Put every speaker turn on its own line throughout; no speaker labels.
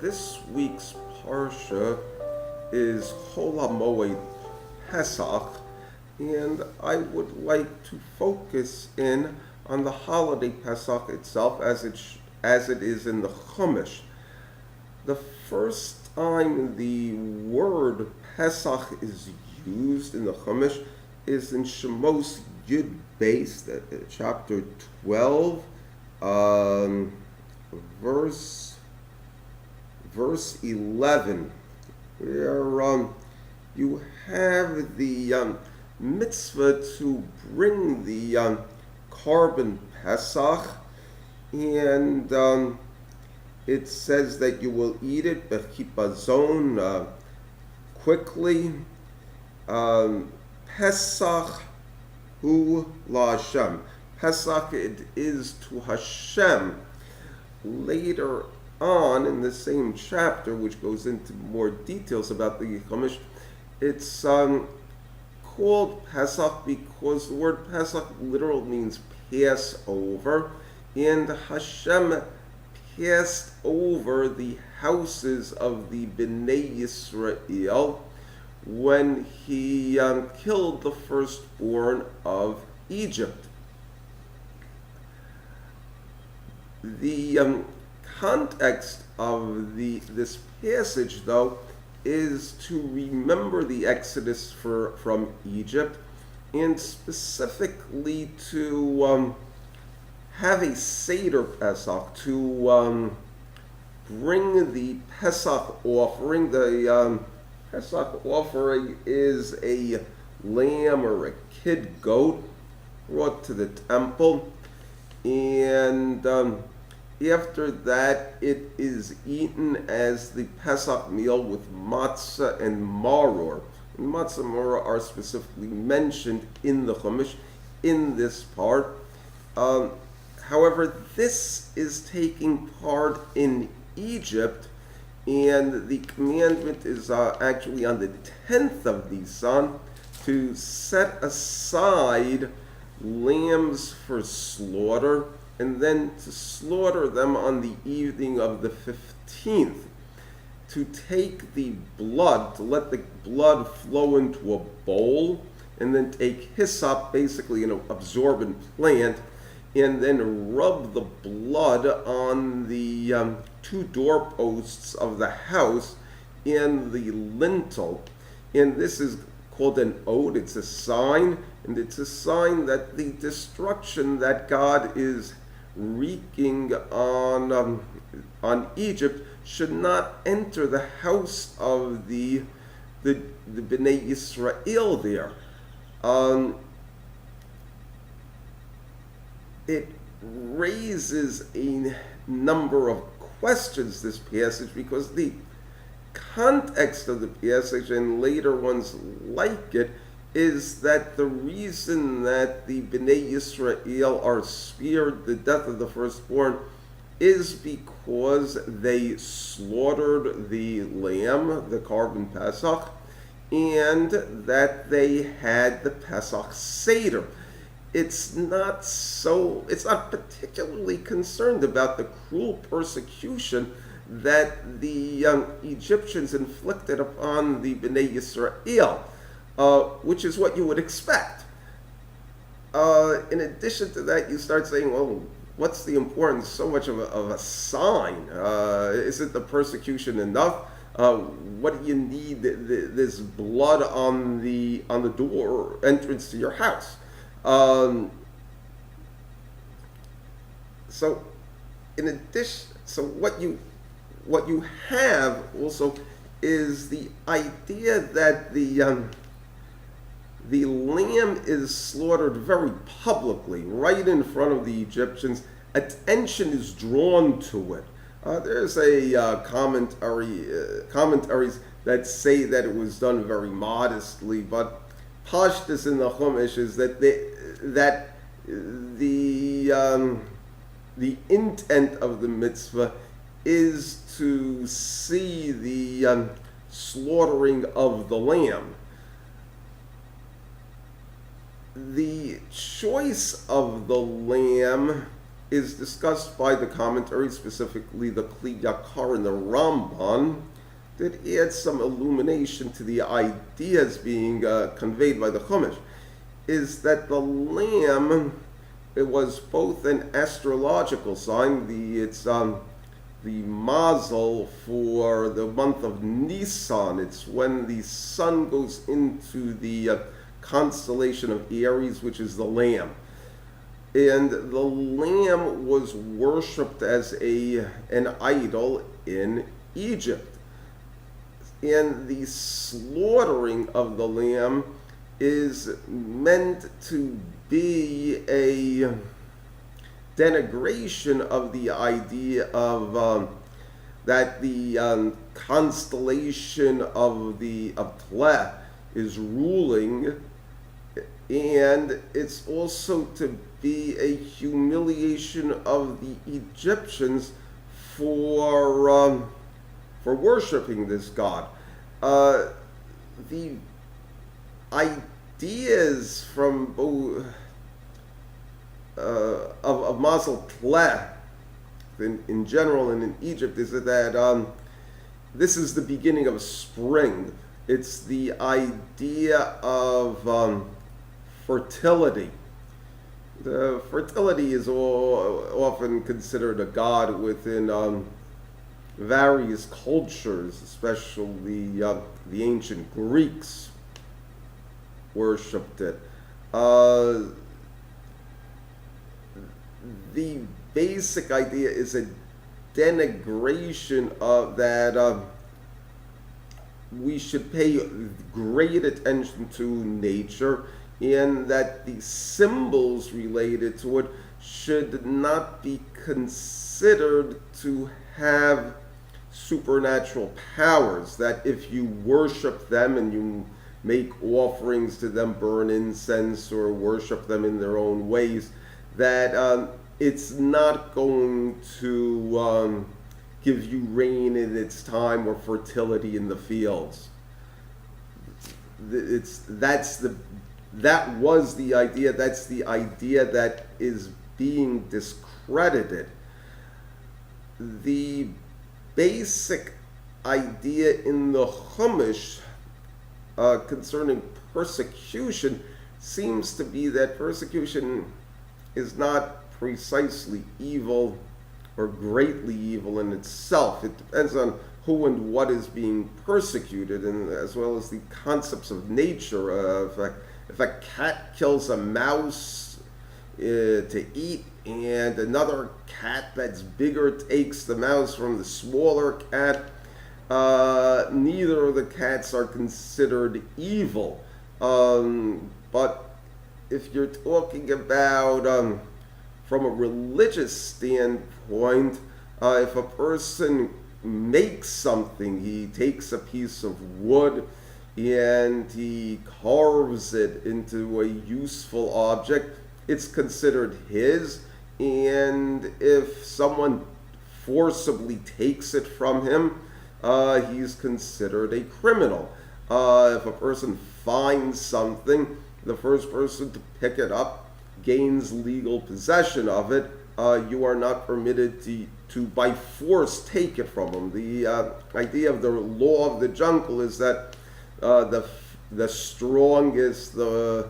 This week's Parsha is Chol HaMoed Pesach, and I would like to focus in on the holiday Pesach itself as it is in the Chumash. The first time the word Pesach is used in the Chumash is in Shemos Yud Beis, chapter 12, verse 11, where you have the mitzvah to bring the carbon Pesach, and it says that you will eat it b'chipazon, quickly. Pesach hu la'Hashem. Pesach, it is to Hashem. Later on in the same chapter, which goes into more details about the Chumash, it's called Pesach because the word Pesach literally means Passover, and Hashem passed over the houses of the Bnei Yisrael when he killed the firstborn of Egypt. The context of this passage, though, is to remember the Exodus from Egypt, and specifically to have a Seder Pesach, to bring the Pesach offering. The Pesach offering is a lamb or a kid goat brought to the temple, and after that it is eaten as the Pesach meal with matzah and maror. And matzah and maror are specifically mentioned in the Chumash in this part. However, this is taking part in Egypt, and the commandment is actually on the 10th of Nisan to set aside lambs for slaughter, and then to slaughter them on the evening of the 15th. To take the blood, to let the blood flow into a bowl, and then take hyssop, basically an absorbent plant, and then rub the blood on the two doorposts of the house and the lintel. And this is called an ode. It's a sign, and it's a sign that the destruction that God is wreaking on Egypt should not enter the house of the Bnei Yisrael there. It raises a number of questions, this passage, because the context of the passage and later ones like it is that the reason that the Bnei Yisrael are spared the death of the firstborn is because they slaughtered the lamb, the carbon Pesach, and that they had the Pesach Seder. It's not particularly concerned about the cruel persecution that the Egyptians inflicted upon the Bnei Yisrael, which is what you would expect. In addition to that, you start saying, well, what's the importance so much of a sign? Isn't the persecution enough? What do you need this blood on the door entrance to your house? So in addition, what you have also is the idea that the lamb is slaughtered very publicly, right in front of the Egyptians. Attention is drawn to it. There's a commentaries that say that it was done very modestly, but pashtus in the Chumash is that the intent of the mitzvah is to see the slaughtering of the lamb. The choice of the lamb is discussed by the commentary, specifically the Kli Yakar and the Ramban, that adds some illumination to the ideas being conveyed by the Chumash, is that the lamb, it was both an astrological sign, the mazel for the month of Nisan. It's when the sun goes into the constellation of Aries, which is the lamb. And the lamb was worshipped as an idol in Egypt. And the slaughtering of the lamb is meant to be a denigration of the idea of that the constellation of Tleh is ruling, and it's also to be a humiliation of the Egyptians for worshiping this god. The ideas from of Mazel Tleh in general and in Egypt is that this is the beginning of spring. It's the idea of fertility. The fertility is often considered a god within various cultures, especially the ancient Greeks worshipped it. The basic idea is a denigration of that we should pay great attention to nature, and that the symbols related to it should not be considered to have supernatural powers, that if you worship them and you make offerings to them, burn incense or worship them in their own ways, that it's not going to give you rain in its time or fertility in the fields. That was the idea. That's the idea that is being discredited. The basic idea in the Chumash concerning persecution seems to be that persecution is not precisely evil or greatly evil in itself. It depends on who and what is being persecuted, and as well as the concepts of nature. If a cat kills a mouse to eat, and another cat that's bigger takes the mouse from the smaller cat, neither of the cats are considered evil. But if you're talking about from a religious standpoint, if a person makes something, he takes a piece of wood and he carves it into a useful object, it's considered his. And if someone forcibly takes it from him, he's considered a criminal. If a person finds something, the first person to pick it up gains legal possession of it. You are not permitted to by force take it from him. The idea of the law of the jungle is that the strongest, the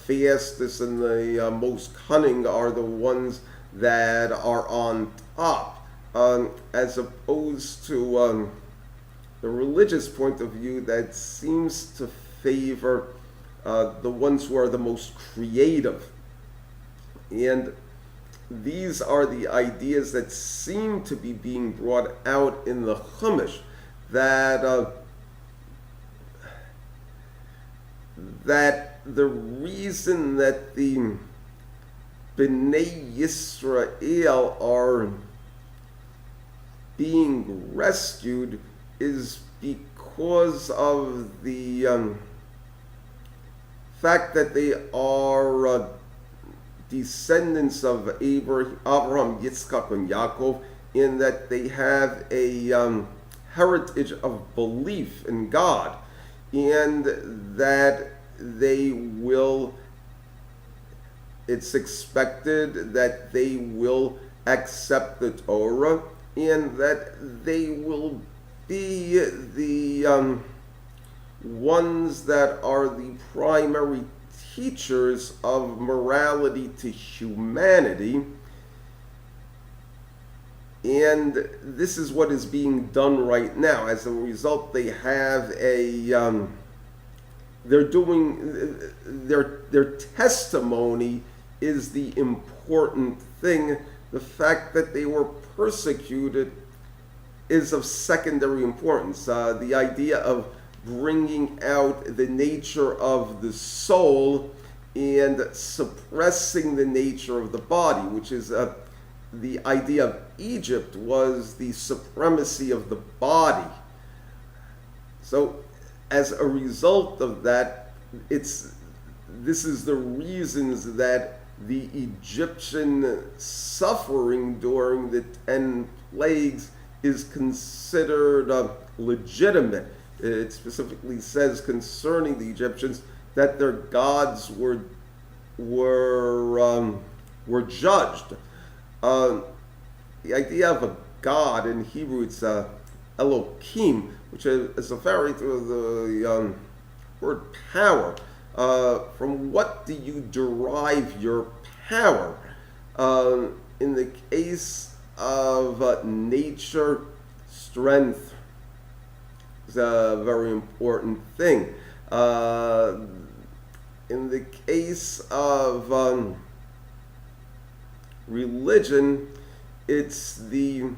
fastest, and the most cunning are the ones that are on top, as opposed to the religious point of view that seems to favor the ones who are the most creative. And these are the ideas that seem to be being brought out in the Chumash, that that the reason that the Bnei Yisrael are being rescued is because of the fact that they are descendants of Abraham, Yitzchak, and Yaakov, in that they have a heritage of belief in God, and that they will it's expected that they will accept the Torah and that they will be the ones that are the primary teachers of morality to humanity. And this is what is being done right now. As a result, they have they're doing their testimony is the important thing. The fact that they were persecuted is of secondary importance. The idea of bringing out the nature of the soul and suppressing the nature of the body, which is the idea of Egypt was the supremacy of the body. So as a result of that, this is the reasons that the Egyptian suffering during the 10 plagues is considered legitimate. It specifically says concerning the Egyptians that their gods were judged. The idea of a god in Hebrew, it's Elohim, which is a variant of the word power. From what do you derive your power? In the case of nature, strength is a very important thing. In the case of religion, it's the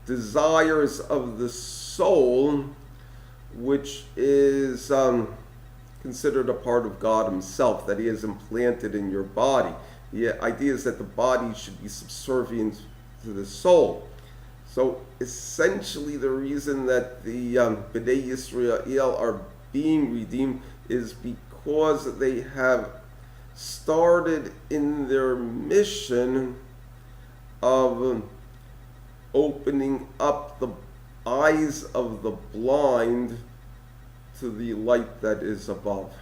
desires of the soul, which is considered a part of God himself, that he has implanted in your body. The idea is that the body should be subservient to the soul. So essentially the reason that the B'nai Yisrael are being redeemed is because they have started in their mission of opening up the eyes of the blind to the light that is above.